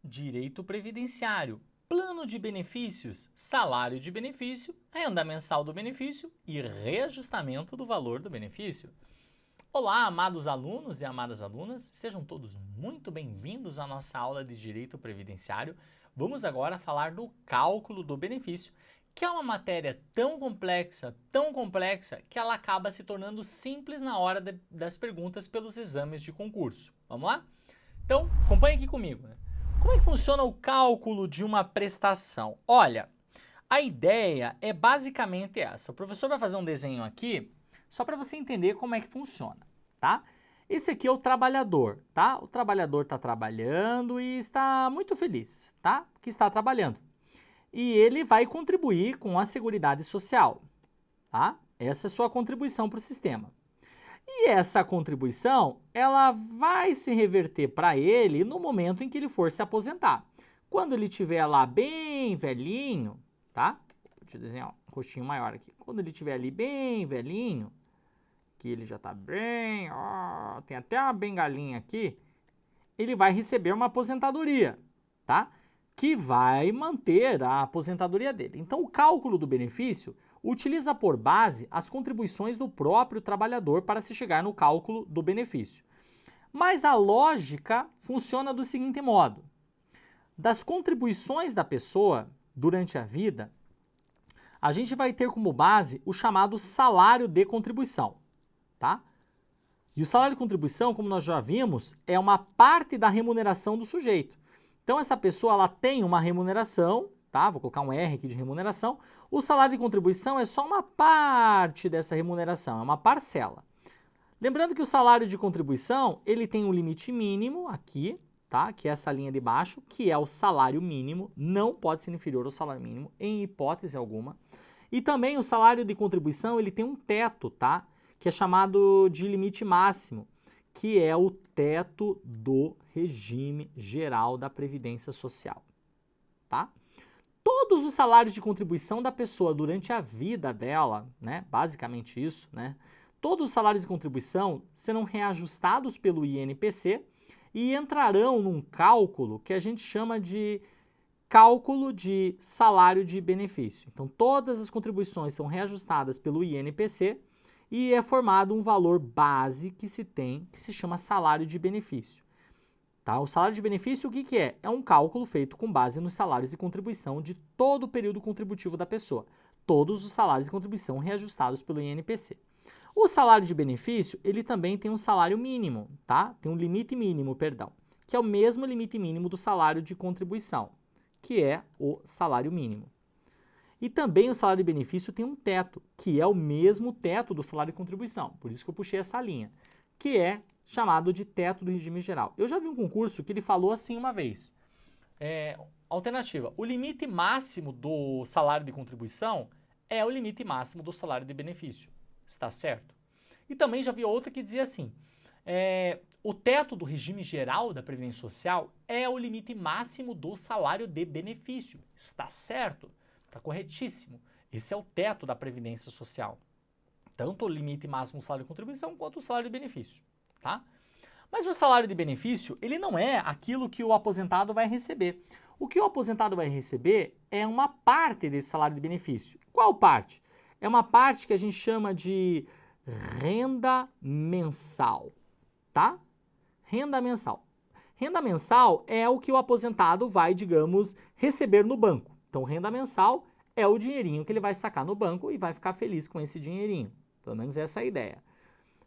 direito previdenciário, plano de benefícios, salário de benefício, renda mensal do benefício e reajustamento do valor do benefício. Olá, amados alunos e amadas alunas, sejam todos muito bem-vindos à nossa aula de Direito Previdenciário. Vamos agora falar do cálculo do benefício, que é uma matéria tão complexa, que ela acaba se tornando simples na hora das perguntas pelos exames de concurso. Vamos lá? Então, acompanhe aqui comigo, né? Como é que funciona o cálculo de uma prestação? Olha, a ideia é basicamente essa. O professor vai fazer um desenho aqui só para você entender como é que funciona, tá? Esse aqui é o trabalhador, tá? O trabalhador está trabalhando e está muito feliz, tá? Que está trabalhando. E ele vai contribuir com a Seguridade Social, tá? Essa é a sua contribuição para o sistema. E essa contribuição, ela vai se reverter para ele no momento em que ele for se aposentar. Quando ele estiver lá bem velhinho, tá? Deixa eu desenhar um rostinho maior aqui. Quando ele estiver ali bem velhinho, que ele já está bem, ó, tem até uma bengalinha aqui, ele vai receber uma aposentadoria, tá? Que vai manter a aposentadoria dele. Então, o cálculo do benefício utiliza por base as contribuições do próprio trabalhador para se chegar no cálculo do benefício. Mas a lógica funciona do seguinte modo: das contribuições da pessoa durante a vida, a gente vai ter como base o chamado salário de contribuição, tá? E o salário de contribuição, como nós já vimos, é uma parte da remuneração do sujeito. Então, essa pessoa ela tem uma remuneração, tá? Vou colocar um R aqui de remuneração. O salário de contribuição é só uma parte dessa remuneração, é uma parcela. Lembrando que o salário de contribuição, ele tem um limite mínimo aqui, tá? Que é essa linha de baixo, que é o salário mínimo, não pode ser inferior ao salário mínimo, em hipótese alguma. E também o salário de contribuição, ele tem um teto, tá? Que é chamado de limite máximo, que é o teto do regime geral da Previdência Social, tá? Todos os salários de contribuição da pessoa durante a vida dela, né, basicamente isso, né, todos os salários de contribuição serão reajustados pelo INPC e entrarão num cálculo que a gente chama de cálculo de salário de benefício. Então, todas as contribuições são reajustadas pelo INPC e é formado um valor base que se tem, que se chama salário de benefício. Tá? O salário de benefício, o que que é? É um cálculo feito com base nos salários de contribuição de todo o período contributivo da pessoa. Todos os salários de contribuição reajustados pelo INPC. O salário de benefício, ele também tem um salário mínimo, tá? Tem um limite mínimo, perdão, que é o mesmo limite mínimo do salário de contribuição, que é o salário mínimo. E também o salário de benefício tem um teto, que é o mesmo teto do salário de contribuição, por isso que eu puxei essa linha, que é chamado de teto do regime geral. Eu já vi um concurso que ele falou assim uma vez, alternativa, o limite máximo do salário de contribuição é o limite máximo do salário de benefício, está certo? E também já vi outra que dizia assim, o teto do regime geral da Previdência Social é o limite máximo do salário de benefício, está certo? Está corretíssimo. Esse é o teto da Previdência Social. Tanto o limite máximo do salário de contribuição quanto o salário de benefício, tá? Mas o salário de benefício, ele não é aquilo que o aposentado vai receber. O que o aposentado vai receber é uma parte desse salário de benefício. Qual parte? É uma parte que a gente chama de renda mensal, tá? Renda mensal. Renda mensal é o que o aposentado vai, digamos, receber no banco. Então, renda mensal é o dinheirinho que ele vai sacar no banco e vai ficar feliz com esse dinheirinho. Pelo menos essa é a ideia.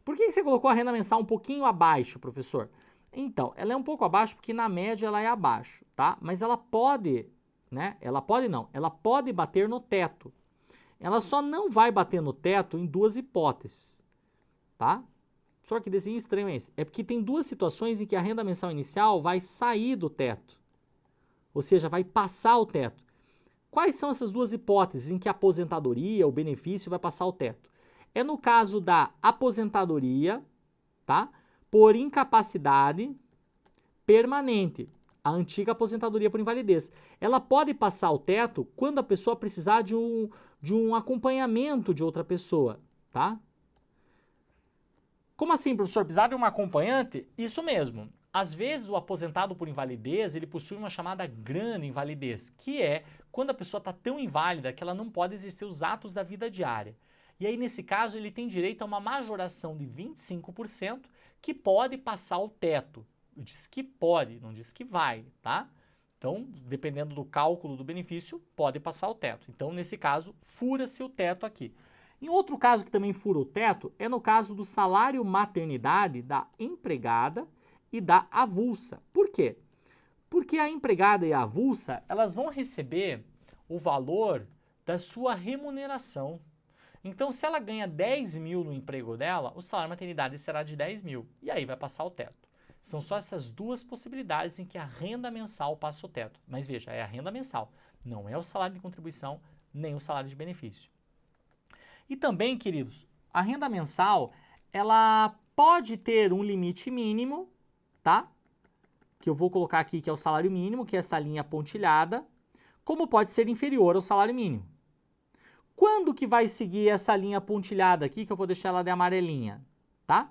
Por que você colocou a renda mensal um pouquinho abaixo, professor? Então, ela é um pouco abaixo porque na média ela é abaixo, tá? Mas ela pode, né? Ela pode bater no teto. Ela só não vai bater no teto em duas hipóteses, tá? Só que desenho estranho é esse. É porque tem duas situações em que a renda mensal inicial vai sair do teto. Ou seja, vai passar o teto. Quais são essas duas hipóteses em que a aposentadoria, o benefício, vai passar o teto? É no caso da aposentadoria, tá? Por incapacidade permanente, a antiga aposentadoria por invalidez. Ela pode passar o teto quando a pessoa precisar de um acompanhamento de outra pessoa, tá? Como assim, professor? Precisar de um acompanhante? Isso mesmo. às vezes o aposentado por invalidez, ele possui uma chamada grande invalidez, que é quando a pessoa está tão inválida que ela não pode exercer os atos da vida diária. E aí, nesse caso, ele tem direito a uma majoração de 25% que pode passar o teto. Diz que pode, não diz que vai, tá? Então, dependendo do cálculo do benefício, pode passar o teto. Então, nesse caso, fura-se o teto aqui. Em outro caso que também fura o teto, é no caso do salário maternidade da empregada e da avulsa. Por quê? Porque a empregada e a avulsa, elas vão receber o valor da sua remuneração. Então, se ela ganha 10 mil no emprego dela, o salário maternidade será de 10 mil. E aí vai passar o teto. São só essas duas possibilidades em que a renda mensal passa o teto. Mas veja, é a renda mensal, não é o salário de contribuição, nem o salário de benefício. E também, queridos, a renda mensal, ela pode ter um limite mínimo, tá? Que eu vou colocar aqui que é o salário mínimo, que é essa linha pontilhada, como pode ser inferior ao salário mínimo. Quando que vai seguir essa linha pontilhada aqui, que eu vou deixar ela de amarelinha, tá?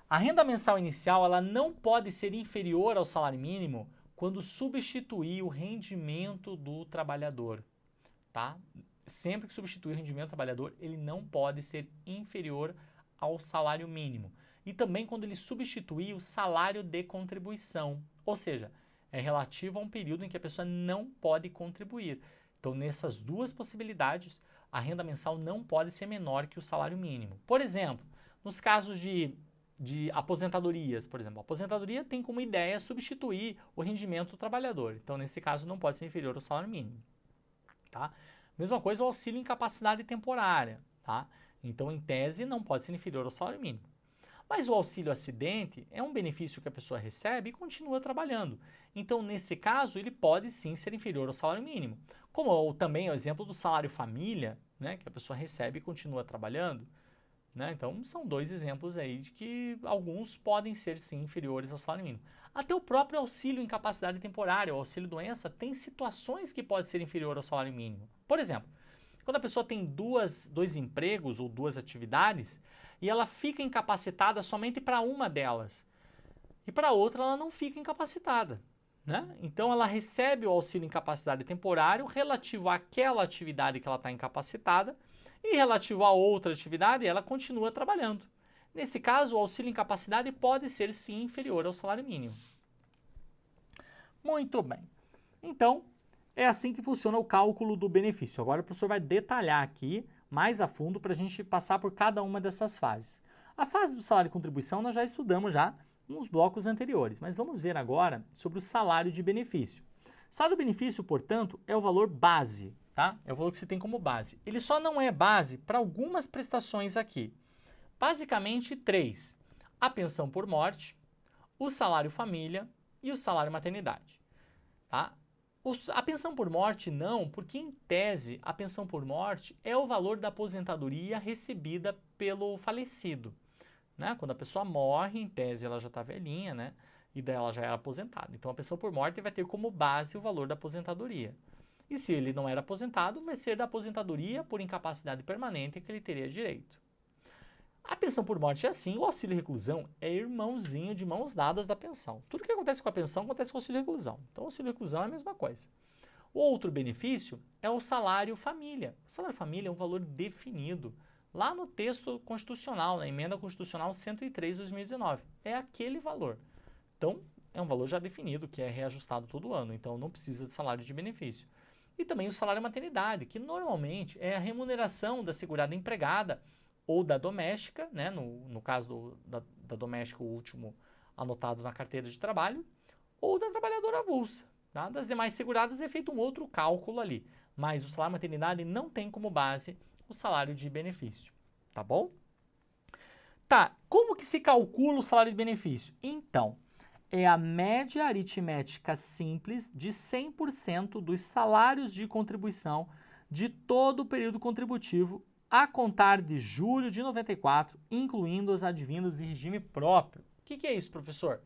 A renda mensal inicial, ela não pode ser inferior ao salário mínimo quando substituir o rendimento do trabalhador, tá? Sempre que substituir o rendimento do trabalhador, ele não pode ser inferior ao salário mínimo. E também quando ele substituir o salário de contribuição, ou seja, é relativo a um período em que a pessoa não pode contribuir. Então, nessas duas possibilidades, a renda mensal não pode ser menor que o salário mínimo. Por exemplo, nos casos de aposentadorias, por exemplo, a aposentadoria tem como ideia substituir o rendimento do trabalhador. Então, nesse caso, não pode ser inferior ao salário mínimo, tá? Mesma coisa o auxílio incapacidade temporária, tá? Então, em tese, não pode ser inferior ao salário mínimo. Mas o auxílio acidente é um benefício que a pessoa recebe e continua trabalhando. Então, nesse caso, ele pode sim ser inferior ao salário mínimo. Como também o exemplo do salário família, né, que a pessoa recebe e continua trabalhando. Né? Então, são dois exemplos aí de que alguns podem ser sim inferiores ao salário mínimo. Até o próprio auxílio incapacidade temporária, o auxílio doença, tem situações que pode ser inferior ao salário mínimo. Por exemplo, quando a pessoa tem dois empregos ou duas atividades e ela fica incapacitada somente para uma delas e para outra ela não fica incapacitada. Né? Então, ela recebe o auxílio incapacidade temporário relativo àquela atividade que ela está incapacitada e relativo a outra atividade, ela continua trabalhando. Nesse caso, o auxílio incapacidade pode ser sim inferior ao salário mínimo. Muito bem. Então, é assim que funciona o cálculo do benefício. Agora o professor vai detalhar aqui mais a fundo para a gente passar por cada uma dessas fases. A fase do salário de contribuição nós já estudamos já nos blocos anteriores, mas vamos ver agora sobre o salário de benefício. Salário de benefício, portanto, é o valor base, tá? É o valor que você tem como base. Ele só não é base para algumas prestações aqui. Basicamente, 3. A pensão por morte, o salário família e o salário maternidade, tá? A pensão por morte não, porque em tese a pensão por morte é o valor da aposentadoria recebida pelo falecido. Né? Quando a pessoa morre, em tese ela já está velhinha, né? E daí ela já era aposentada. Então a pensão por morte vai ter como base o valor da aposentadoria. E se ele não era aposentado, vai ser da aposentadoria por incapacidade permanente que ele teria direito. A pensão por morte é assim, o auxílio reclusão é irmãozinho de mãos dadas da pensão. Tudo que acontece com a pensão acontece com o auxílio reclusão. Então o auxílio reclusão é a mesma coisa. O outro benefício é o salário família. O salário família é um valor definido lá no texto constitucional, na emenda constitucional 103 de 2019. É aquele valor. Então, é um valor já definido, que é reajustado todo ano. Então, não precisa de salário de benefício. E também o salário maternidade, que normalmente é a remuneração da segurada empregada ou da doméstica, né? No caso da doméstica, o último anotado na carteira de trabalho, ou da trabalhadora avulsa. Tá? Das demais seguradas é feito um outro cálculo ali. Mas o salário maternidade não tem como base o salário de benefício, tá bom? Tá, como que se calcula o salário de benefício? Então, é a média aritmética simples de 100% dos salários de contribuição de todo o período contributivo a contar de julho de 94, incluindo as advindas de regime próprio. O que é isso, professor?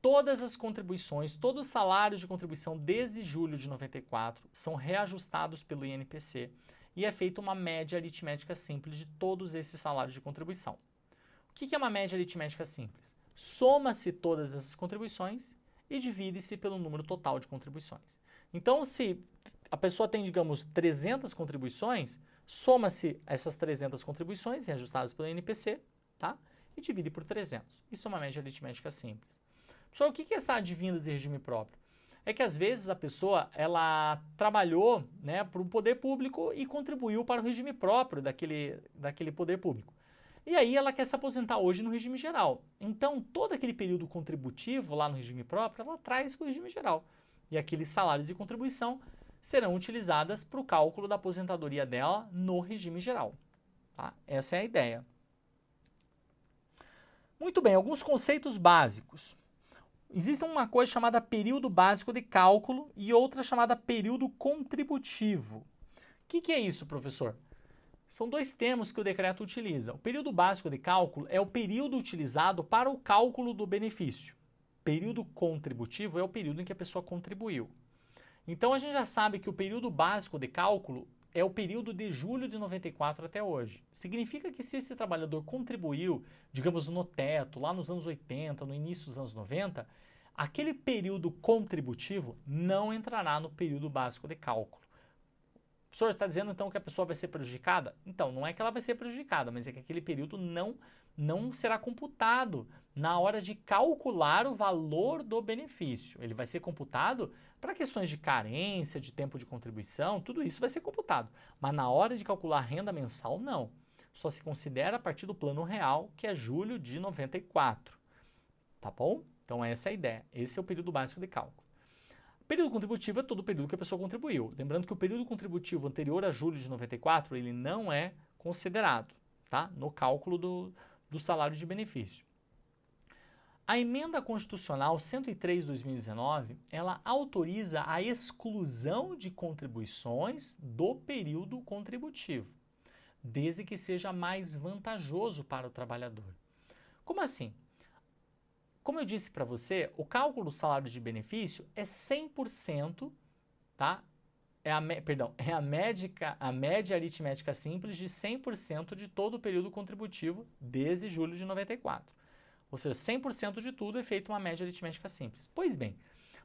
Todas as contribuições, todos os salários de contribuição desde julho de 94 são reajustados pelo INPC e é feita uma média aritmética simples de todos esses salários de contribuição. O que é uma média aritmética simples? soma-se todas essas contribuições e divide-se pelo número total de contribuições. Então, se a pessoa tem, digamos, 300 contribuições, soma-se essas 300 contribuições reajustadas pelo INPC, tá? E divide por 300. Isso é uma média aritmética simples. Pessoal, o que é essa advindas de regime próprio? É que às vezes a pessoa ela trabalhou, né, para o poder público e contribuiu para o regime próprio daquele poder público. E aí ela quer se aposentar hoje no regime geral. Então, todo aquele período contributivo lá no regime próprio, ela traz para o regime geral. E aqueles salários de contribuição serão utilizadas para o cálculo da aposentadoria dela no regime geral. Tá? Essa é a ideia. Muito bem, alguns conceitos básicos. Existe uma coisa chamada período básico de cálculo e outra chamada período contributivo. O que é isso, professor? São dois termos que o decreto utiliza. O período básico de cálculo é o período utilizado para o cálculo do benefício. Período contributivo é o período em que a pessoa contribuiu. Então, a gente já sabe que o período básico de cálculo é o período de julho de 94 até hoje. Significa que se esse trabalhador contribuiu, digamos, no teto, lá nos anos 80, no início dos anos 90, aquele período contributivo não entrará no período básico de cálculo. O professor está dizendo, então, que a pessoa vai ser prejudicada? Então, não é que ela vai ser prejudicada, mas é que aquele período não será computado na hora de calcular o valor do benefício. Ele vai ser computado para questões de carência, de tempo de contribuição, tudo isso vai ser computado. Mas na hora de calcular a renda mensal, não. Só se considera a partir do plano real, que é julho de 94. Tá bom? Então essa é a ideia. Esse é o período básico de cálculo. O período contributivo é todo o período que a pessoa contribuiu. Lembrando que o período contributivo anterior a julho de 94, ele não é considerado, tá? No cálculo do salário de benefício. A Emenda Constitucional 103/2019, ela autoriza a exclusão de contribuições do período contributivo, desde que seja mais vantajoso para o trabalhador. Como assim? Como eu disse para você, o cálculo do salário de benefício é 100%, tá? É a média aritmética simples de 100% de todo o período contributivo desde julho de 94. Ou seja, 100% de tudo é feito uma média aritmética simples. Pois bem,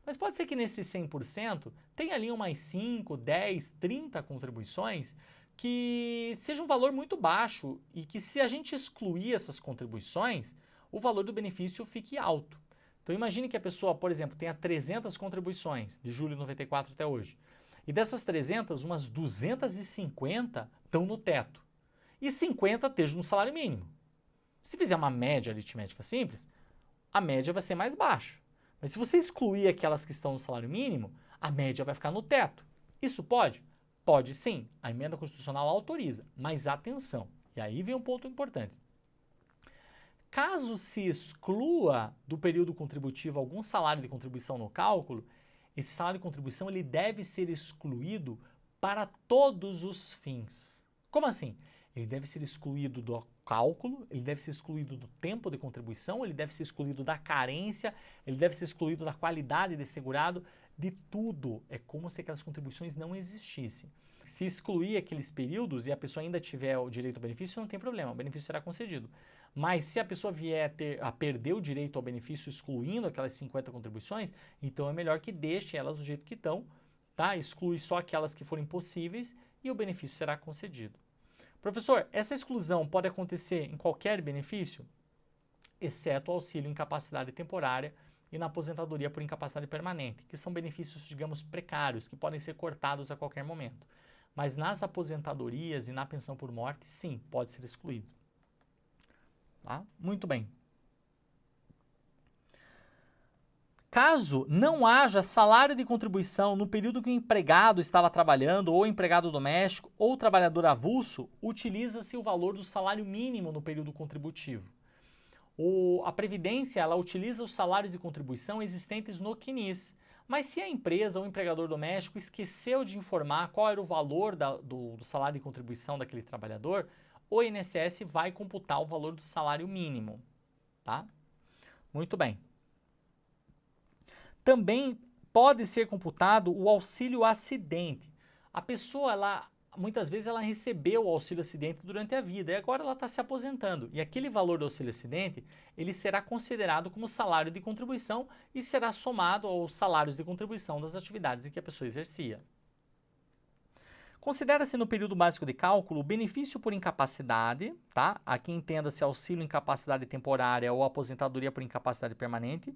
mas pode ser que nesses 100% tenha ali umas 5, 10, 30 contribuições que seja um valor muito baixo e que se a gente excluir essas contribuições, o valor do benefício fique alto. Então imagine que a pessoa, por exemplo, tenha 300 contribuições de julho de 94 até hoje. E dessas 300, umas 250 estão no teto e 50 estejam no salário mínimo. Se fizer uma média aritmética simples, a média vai ser mais baixa. Mas se você excluir aquelas que estão no salário mínimo, a média vai ficar no teto. Isso pode? Pode sim. A emenda constitucional autoriza. Mas atenção, e aí vem um ponto importante. Caso se exclua do período contributivo algum salário de contribuição no cálculo, esse salário de contribuição ele deve ser excluído para todos os fins. Como assim? Ele deve ser excluído do cálculo, ele deve ser excluído do tempo de contribuição, ele deve ser excluído da carência, ele deve ser excluído da qualidade de segurado, de tudo. É como se aquelas contribuições não existissem. Se excluir aqueles períodos e a pessoa ainda tiver o direito ao benefício, não tem problema, o benefício será concedido. Mas se a pessoa vier a perder o direito ao benefício excluindo aquelas 50 contribuições, então é melhor que deixe elas do jeito que estão, tá? Exclui só aquelas que forem possíveis e o benefício será concedido. Professor, essa exclusão pode acontecer em qualquer benefício, exceto o auxílio incapacidade temporária e na aposentadoria por incapacidade permanente, que são benefícios, digamos, precários, que podem ser cortados a qualquer momento. Mas nas aposentadorias e na pensão por morte, sim, pode ser excluído. Tá? Muito bem. Caso não haja salário de contribuição no período que o empregado estava trabalhando, ou empregado doméstico, ou trabalhador avulso, utiliza-se o valor do salário mínimo no período contributivo. A Previdência ela utiliza os salários de contribuição existentes no CNIS, mas se a empresa ou empregador doméstico esqueceu de informar qual era o valor do salário de contribuição daquele trabalhador, o INSS vai computar o valor do salário mínimo. Tá? Muito bem. Também pode ser computado o auxílio acidente. A pessoa ela muitas vezes ela recebeu o auxílio-acidente durante a vida e agora ela está se aposentando. E aquele valor do auxílio-acidente, ele será considerado como salário de contribuição e será somado aos salários de contribuição das atividades em que a pessoa exercia. Considera-se no período básico de cálculo o benefício por incapacidade, tá? Aqui entenda-se auxílio incapacidade temporária ou aposentadoria por incapacidade permanente,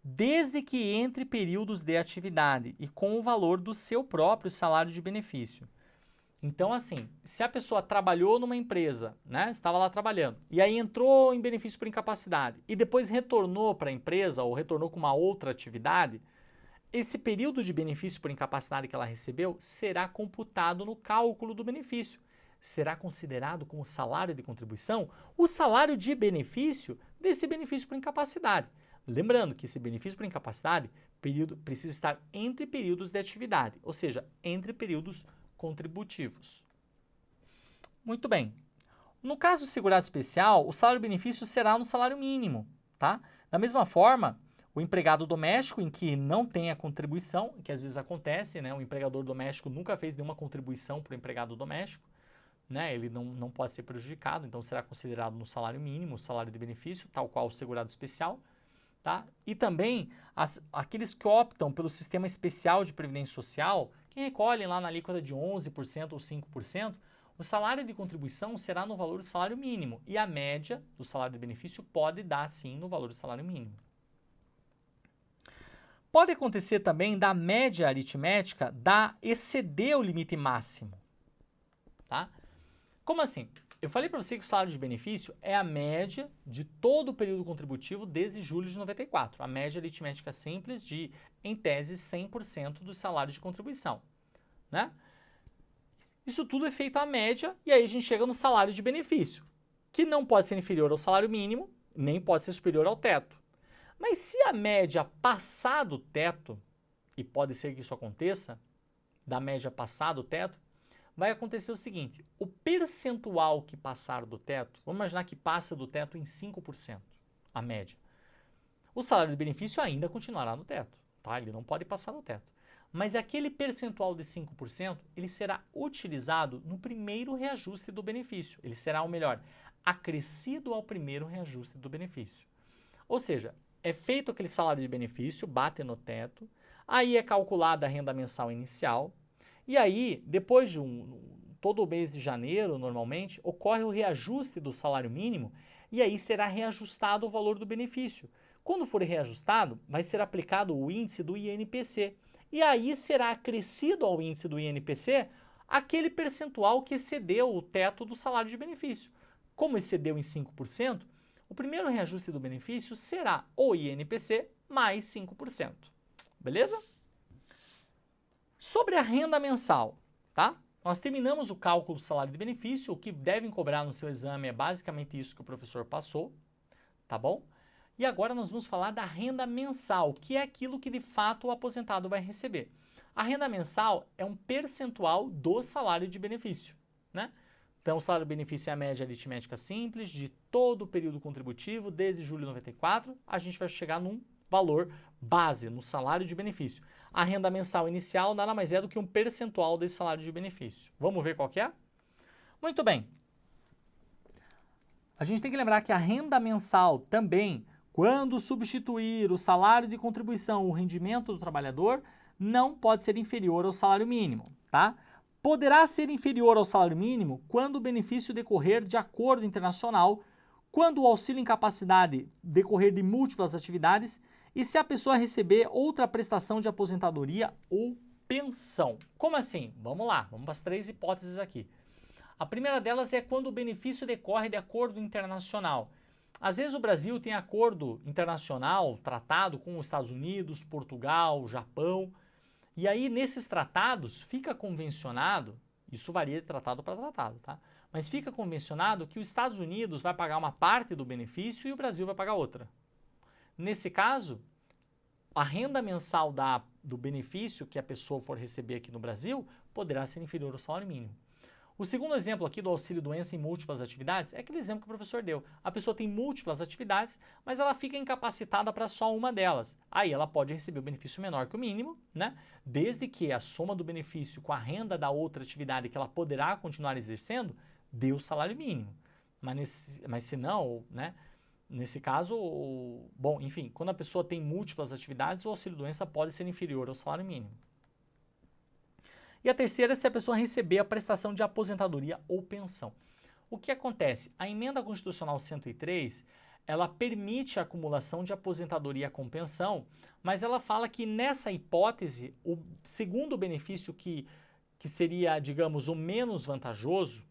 desde que entre períodos de atividade e com o valor do seu próprio salário de benefício. Então, assim, se a pessoa trabalhou numa empresa, né, estava lá trabalhando, e aí entrou em benefício por incapacidade e depois retornou para a empresa ou retornou com uma outra atividade, esse período de benefício por incapacidade que ela recebeu será computado no cálculo do benefício. Será considerado como salário de contribuição o salário de benefício desse benefício por incapacidade. Lembrando que esse benefício por incapacidade precisa estar entre períodos de atividade, ou seja, entre períodos contributivos. Muito bem. No caso do segurado especial, o salário-benefício será no salário mínimo, tá? Da mesma forma, o empregado doméstico, em que não tem a contribuição, que às vezes acontece, né? O empregador doméstico nunca fez nenhuma contribuição para o empregado doméstico, né? Ele não pode ser prejudicado, então será considerado no salário mínimo, o salário de benefício, tal qual o segurado especial. Tá? E também aqueles que optam pelo sistema especial de previdência social, que recolhem lá na alíquota de 11% ou 5%, o salário de contribuição será no valor do salário mínimo e a média do salário de benefício pode dar sim no valor do salário mínimo. Pode acontecer também da média aritmética exceder o limite máximo. Tá? Como assim? Eu falei para você que o salário de benefício é a média de todo o período contributivo desde julho de 94. A média aritmética simples de, em tese, 100% do salário de contribuição. Né? Isso tudo é feito à média e aí a gente chega no salário de benefício, que não pode ser inferior ao salário mínimo, nem pode ser superior ao teto. Mas se a média passar do teto, e pode ser que isso aconteça, da média passar do teto, vai acontecer o seguinte, o percentual que passar do teto, vamos imaginar que passa do teto em 5%, a média. O salário de benefício ainda continuará no teto, tá? Ele não pode passar no teto. Mas aquele percentual de 5%, ele será utilizado no primeiro reajuste do benefício. Ele será, ou melhor, acrescido ao primeiro reajuste do benefício. Ou seja, é feito aquele salário de benefício, bate no teto, aí é calculada a renda mensal inicial, e aí, depois de todo o mês de janeiro, normalmente, ocorre o reajuste do salário mínimo e aí será reajustado o valor do benefício. Quando for reajustado, vai ser aplicado o índice do INPC. E aí será acrescido ao índice do INPC aquele percentual que excedeu o teto do salário de benefício. Como excedeu em 5%, o primeiro reajuste do benefício será o INPC mais 5%. Beleza? Sobre a renda mensal, tá? Nós terminamos o cálculo do salário de benefício, o que devem cobrar no seu exame é basicamente isso que o professor passou, tá bom? E agora nós vamos falar da renda mensal, que é aquilo que de fato o aposentado vai receber. A renda mensal é um percentual do salário de benefício, né? Então, o salário de benefício é a média aritmética simples de todo o período contributivo, desde julho de 94, a gente vai chegar num valor base, no salário de benefício. A renda mensal inicial nada mais é do que um percentual desse salário de benefício. Vamos ver qual que é? Muito bem. A gente tem que lembrar que a renda mensal também, quando substituir o salário de contribuição, o rendimento do trabalhador, não pode ser inferior ao salário mínimo, tá? Poderá ser inferior ao salário mínimo quando o benefício decorrer de acordo internacional, quando o auxílio incapacidade decorrer de múltiplas atividades e se a pessoa receber outra prestação de aposentadoria ou pensão. Como assim? Vamos lá, vamos para as 3 hipóteses aqui. A primeira delas é quando o benefício decorre de acordo internacional. Às vezes o Brasil tem acordo internacional, tratado com os Estados Unidos, Portugal, Japão, e aí nesses tratados fica convencionado, isso varia de tratado para tratado, tá? Mas fica convencionado que os Estados Unidos vai pagar uma parte do benefício e o Brasil vai pagar outra. Nesse caso, a renda mensal do benefício que a pessoa for receber aqui no Brasil poderá ser inferior ao salário mínimo. O segundo exemplo aqui do auxílio-doença em múltiplas atividades é aquele exemplo que o professor deu. A pessoa tem múltiplas atividades, mas ela fica incapacitada para só uma delas. Aí ela pode receber o benefício menor que o mínimo, né? Desde que a soma do benefício com a renda da outra atividade que ela poderá continuar exercendo dê o salário mínimo. Mas se não, né? Nesse caso, bom, enfim, quando a pessoa tem múltiplas atividades, o auxílio-doença pode ser inferior ao salário mínimo. E a terceira é se a pessoa receber a prestação de aposentadoria ou pensão. O que acontece? A emenda constitucional 103, ela permite a acumulação de aposentadoria com pensão, mas ela fala que nessa hipótese, o segundo benefício que seria, digamos, o menos vantajoso,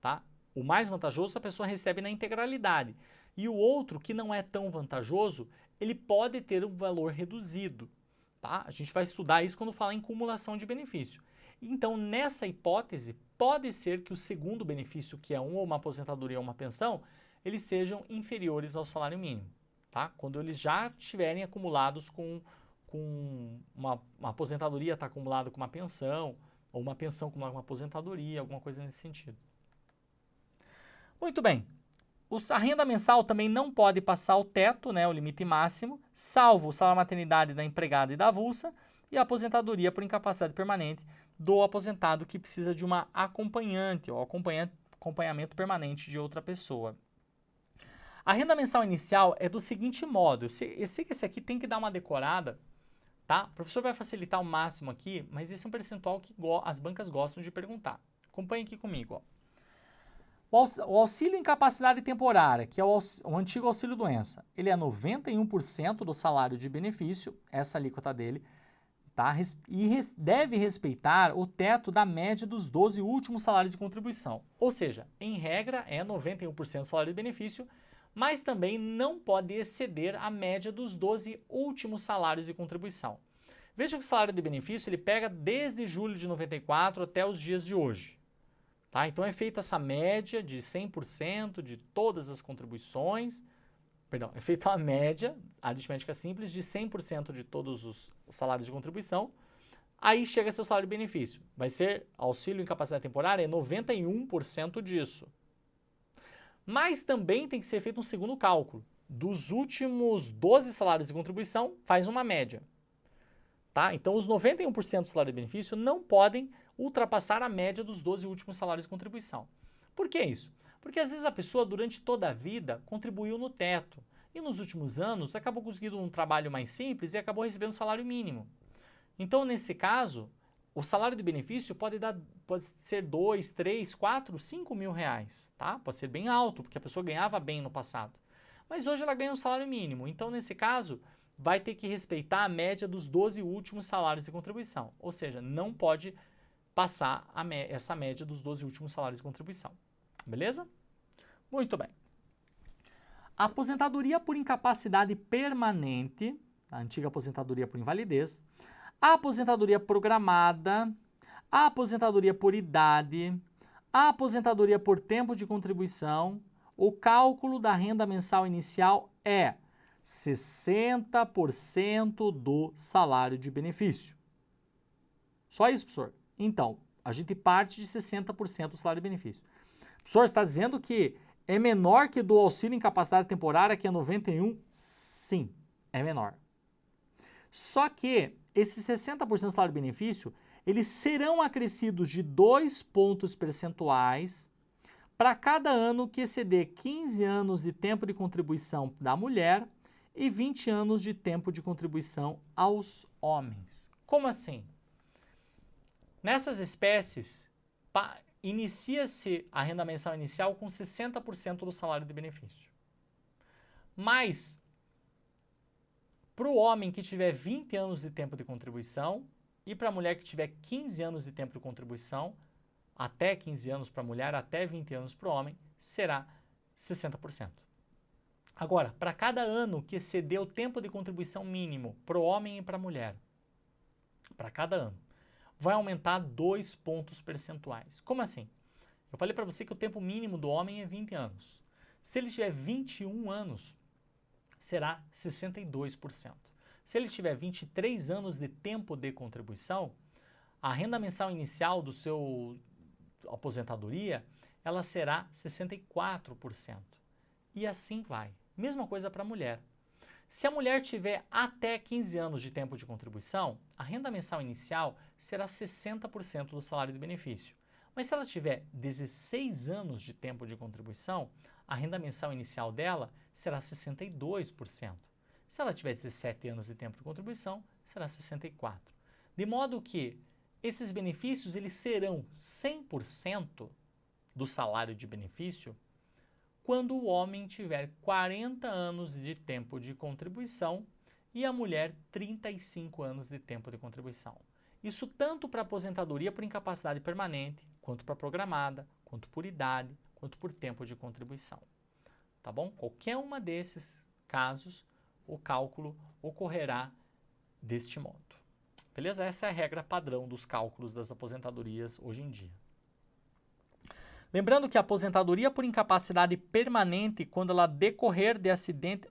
tá? O mais vantajoso a pessoa recebe na integralidade. E o outro, que não é tão vantajoso, ele pode ter um valor reduzido, tá? A gente vai estudar isso quando falar em cumulação de benefício. Então, nessa hipótese, pode ser que o segundo benefício, que é uma aposentadoria ou uma pensão, eles sejam inferiores ao salário mínimo, tá? Quando eles já estiverem acumulados com uma aposentadoria está acumulada com uma pensão, ou uma pensão com uma aposentadoria, alguma coisa nesse sentido. Muito bem. A renda mensal também não pode passar o teto, né, o limite máximo, salvo o salário maternidade da empregada e da avulsa, e a aposentadoria por incapacidade permanente do aposentado que precisa de uma acompanhante ou acompanhamento permanente de outra pessoa. A renda mensal inicial é do seguinte modo, eu sei que esse aqui tem que dar uma decorada, tá? O professor vai facilitar ao máximo aqui, mas esse é um percentual que as bancas gostam de perguntar. Acompanhe aqui comigo, ó. O auxílio incapacidade temporária, que é o antigo auxílio-doença, ele é 91% do salário de benefício, essa alíquota dele, tá? E deve respeitar o teto da média dos 12 últimos salários de contribuição. Ou seja, em regra é 91% do salário de benefício, mas também não pode exceder a média dos 12 últimos salários de contribuição. Veja que o salário de benefício ele pega desde julho de 94 até os dias de hoje. Tá? Então é feita essa média de 100% de todas as contribuições, perdão, é feita uma média aritmética simples de 100% de todos os salários de contribuição, aí chega seu salário de benefício. Vai ser auxílio incapacidade temporária, é 91% disso. Mas também tem que ser feito um segundo cálculo. Dos últimos 12 salários de contribuição, faz uma média. Tá? Então os 91% do salário de benefício não podem ultrapassar a média dos 12 últimos salários de contribuição. Por que isso? Porque às vezes a pessoa durante toda a vida contribuiu no teto e nos últimos anos acabou conseguindo um trabalho mais simples e acabou recebendo salário mínimo. Então nesse caso, o salário de benefício pode ser 2, 3, 4, 5 mil reais, tá? Pode ser bem alto, porque a pessoa ganhava bem no passado. Mas hoje ela ganha um salário mínimo, então nesse caso vai ter que respeitar a média dos 12 últimos salários de contribuição, ou seja, não pode passar essa média dos 12 últimos salários de contribuição. Beleza? Muito bem. A aposentadoria por incapacidade permanente, a antiga aposentadoria por invalidez, a aposentadoria programada, a aposentadoria por idade, a aposentadoria por tempo de contribuição, o cálculo da renda mensal inicial é 60% do salário de benefício. Só isso, professor? Então, a gente parte de 60% do salário de benefício. O professor está dizendo que é menor que do auxílio incapacidade temporária, que é 91%? Sim, é menor. Só que esses 60% do salário de benefício, eles serão acrescidos de 2 pontos percentuais para cada ano que exceder 15 anos de tempo de contribuição da mulher e 20 anos de tempo de contribuição aos homens. Como assim? Nessas espécies, inicia-se a renda mensal inicial com 60% do salário de benefício. Mas, para o homem que tiver 20 anos de tempo de contribuição e para a mulher que tiver 15 anos de tempo de contribuição, até 15 anos para a mulher, até 20 anos para o homem, será 60%. Agora, para cada ano que exceder o tempo de contribuição mínimo para o homem e para a mulher, para cada ano, vai aumentar 2 pontos percentuais. Como assim? Eu falei para você que o tempo mínimo do homem é 20 anos. Se ele tiver 21 anos, será 62%. Se ele tiver 23 anos de tempo de contribuição, a renda mensal inicial do seu aposentadoria, ela será 64%. E assim vai. Mesma coisa para a mulher. Se a mulher tiver até 15 anos de tempo de contribuição, a renda mensal inicial será 60% do salário de benefício. Mas se ela tiver 16 anos de tempo de contribuição, a renda mensal inicial dela será 62%. Se ela tiver 17 anos de tempo de contribuição, será 64%. De modo que esses benefícios eles serão 100% do salário de benefício quando o homem tiver 40 anos de tempo de contribuição e a mulher 35 anos de tempo de contribuição. Isso tanto para aposentadoria por incapacidade permanente, quanto para programada, quanto por idade, quanto por tempo de contribuição. Tá bom? Qualquer uma desses casos, o cálculo ocorrerá deste modo. Beleza? Essa é a regra padrão dos cálculos das aposentadorias hoje em dia. Lembrando que a aposentadoria por incapacidade permanente, quando ela decorrer de acidentes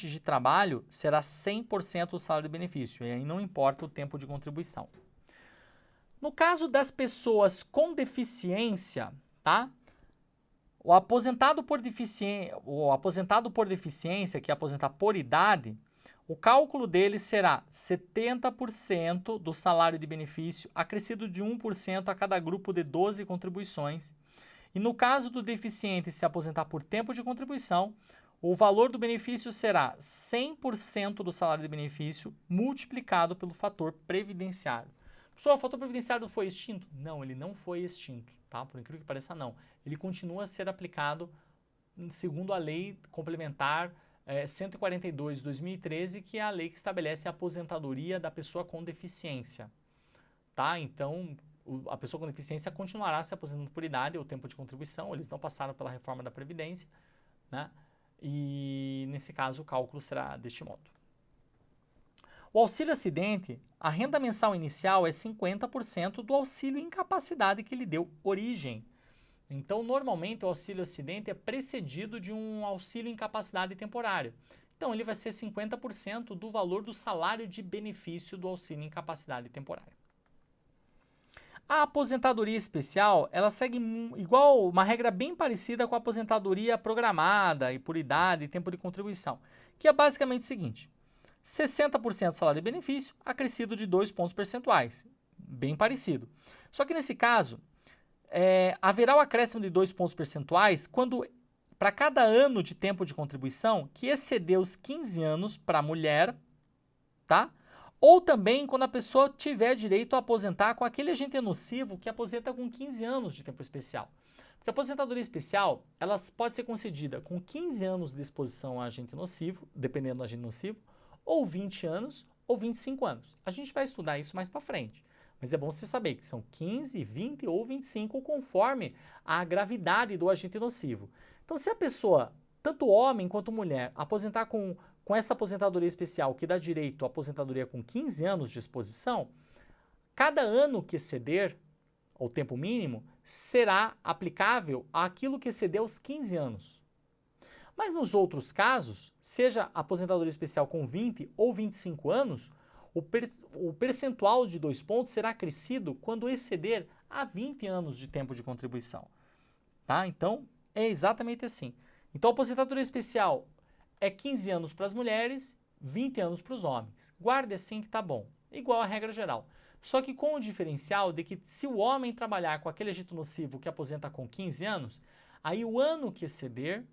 de trabalho, será 100% do salário de benefício, e aí não importa o tempo de contribuição. No caso das pessoas com deficiência, tá? O aposentado por deficiência, que é aposentar por idade, o cálculo dele será 70% do salário de benefício, acrescido de 1% a cada grupo de 12 contribuições. E no caso do deficiente se aposentar por tempo de contribuição, o valor do benefício será 100% do salário de benefício multiplicado pelo fator previdenciário. Pessoal, o fator previdenciário foi extinto? Não, ele não foi extinto, tá? Por incrível que pareça, não. Ele continua a ser aplicado segundo a lei complementar 142 de 2013, que é a lei que estabelece a aposentadoria da pessoa com deficiência. Tá? Então, a pessoa com deficiência continuará se aposentando por idade ou tempo de contribuição, eles não passaram pela reforma da Previdência, né? E nesse caso o cálculo será deste modo. O auxílio acidente, a renda mensal inicial é 50% do auxílio incapacidade que lhe deu origem. Então, normalmente, o auxílio acidente é precedido de um auxílio incapacidade temporário. Então, ele vai ser 50% do valor do salário de benefício do auxílio incapacidade temporário. A aposentadoria especial, ela segue igual, uma regra bem parecida com a aposentadoria programada e por idade e tempo de contribuição, que é basicamente o seguinte: 60% do salário de benefício, acrescido de 2 pontos percentuais. Bem parecido. Só que nesse caso, haverá o acréscimo de 2 pontos percentuais quando, para cada ano de tempo de contribuição que exceder os 15 anos para a mulher, tá? Ou também quando a pessoa tiver direito a aposentar com aquele agente nocivo que aposenta com 15 anos de tempo especial. Porque a aposentadoria especial, ela pode ser concedida com 15 anos de exposição a agente nocivo, dependendo do agente nocivo, ou 20 anos, ou 25 anos. A gente vai estudar isso mais para frente. Mas é bom você saber que são 15, 20 ou 25, conforme a gravidade do agente nocivo. Então, se a pessoa, tanto homem quanto mulher, aposentar com essa aposentadoria especial, que dá direito à aposentadoria com 15 anos de exposição, cada ano que exceder o tempo mínimo será aplicável àquilo que exceder os 15 anos. Mas nos outros casos, seja aposentadoria especial com 20 ou 25 anos, o percentual de 2 pontos será acrescido quando exceder a 20 anos de tempo de contribuição. Tá? Então, é exatamente assim. Então, a aposentadoria especial é 15 anos para as mulheres, 20 anos para os homens. Guarde assim que tá bom. Igual a regra geral. Só que com o diferencial de que se o homem trabalhar com aquele agente nocivo que aposenta com 15 anos, aí o ano que exceder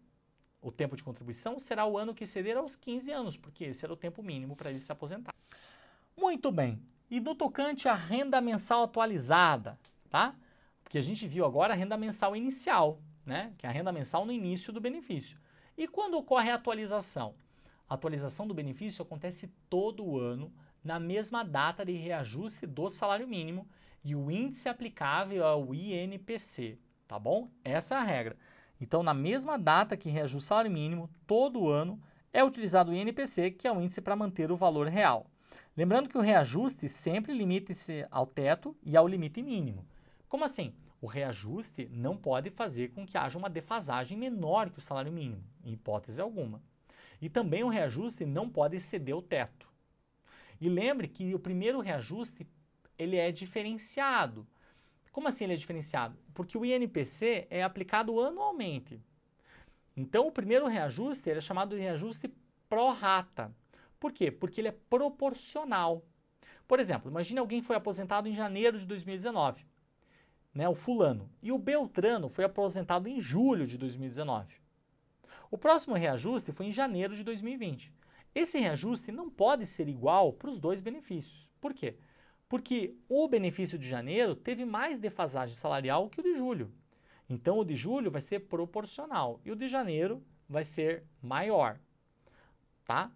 o tempo de contribuição será o ano que exceder aos 15 anos, porque esse era o tempo mínimo para ele se aposentar. Muito bem. E no tocante à renda mensal atualizada, tá? Porque a gente viu agora a renda mensal inicial, né? Que é a renda mensal no início do benefício. E quando ocorre a atualização? A atualização do benefício acontece todo ano, na mesma data de reajuste do salário mínimo, e o índice aplicável é o INPC, tá bom? Essa é a regra. Então, na mesma data que reajusta o salário mínimo, todo ano, é utilizado o INPC, que é o índice para manter o valor real. Lembrando que o reajuste sempre limita-se ao teto e ao limite mínimo. Como assim? O reajuste não pode fazer com que haja uma defasagem menor que o salário mínimo, em hipótese alguma. E também o reajuste não pode exceder o teto. E lembre que o primeiro reajuste ele é diferenciado. Como assim ele é diferenciado? Porque o INPC é aplicado anualmente. Então, o primeiro reajuste ele é chamado de reajuste pro rata. Por quê? Porque ele é proporcional. Por exemplo, imagine alguém foi aposentado em janeiro de 2019, né, o fulano, e o Beltrano foi aposentado em julho de 2019. O próximo reajuste foi em janeiro de 2020. Esse reajuste não pode ser igual para os dois benefícios. Por quê? Porque o benefício de janeiro teve mais defasagem salarial que o de julho. Então, o de julho vai ser proporcional e o de janeiro vai ser maior, tá?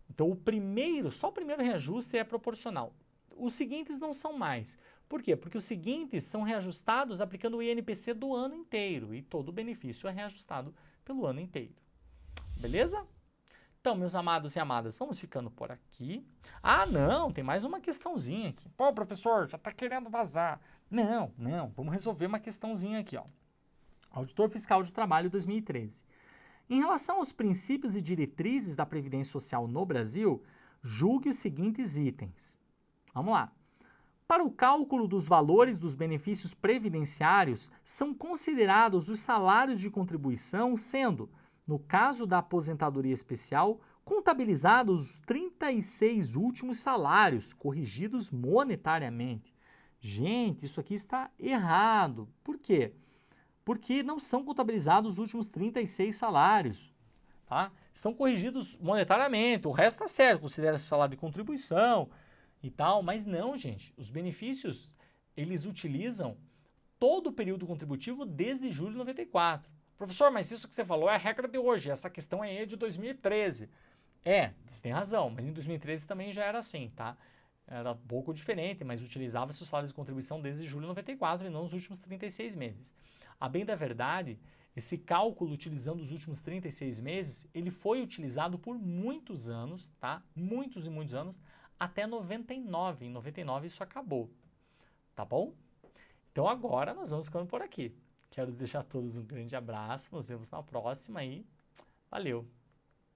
Então, só o primeiro reajuste é proporcional. Os seguintes não são mais. Por quê? Porque os seguintes são reajustados aplicando o INPC do ano inteiro e todo o benefício é reajustado pelo ano inteiro. Beleza? Então, meus amados e amadas, vamos ficando por aqui. Ah, não, tem mais uma questãozinha aqui. Pô, professor, já está querendo vazar. Não, vamos resolver uma questãozinha aqui, ó. Auditor Fiscal de Trabalho 2013. Em relação aos princípios e diretrizes da Previdência Social no Brasil, julgue os seguintes itens. Vamos lá. Para o cálculo dos valores dos benefícios previdenciários, são considerados os salários de contribuição, sendo, no caso da aposentadoria especial, contabilizados os 36 últimos salários, corrigidos monetariamente. Gente, isso aqui está errado. Por quê? Porque não são contabilizados os últimos 36 salários, tá? São corrigidos monetariamente, o resto está certo, considera-se salário de contribuição e tal, mas não, gente, os benefícios, eles utilizam todo o período contributivo desde julho de 94. Professor, mas isso que você falou é a regra de hoje, essa questão aí é de 2013. Você tem razão, mas em 2013 também já era assim, tá? Era um pouco diferente, mas utilizava-se o salário de contribuição desde julho de 94 e não os últimos 36 meses. A bem da verdade, esse cálculo utilizando os últimos 36 meses, ele foi utilizado por muitos anos, tá? Muitos e muitos anos, até 99. Em 99 isso acabou, tá bom? Então agora nós vamos ficando por aqui. Quero deixar a todos um grande abraço, nos vemos na próxima e valeu!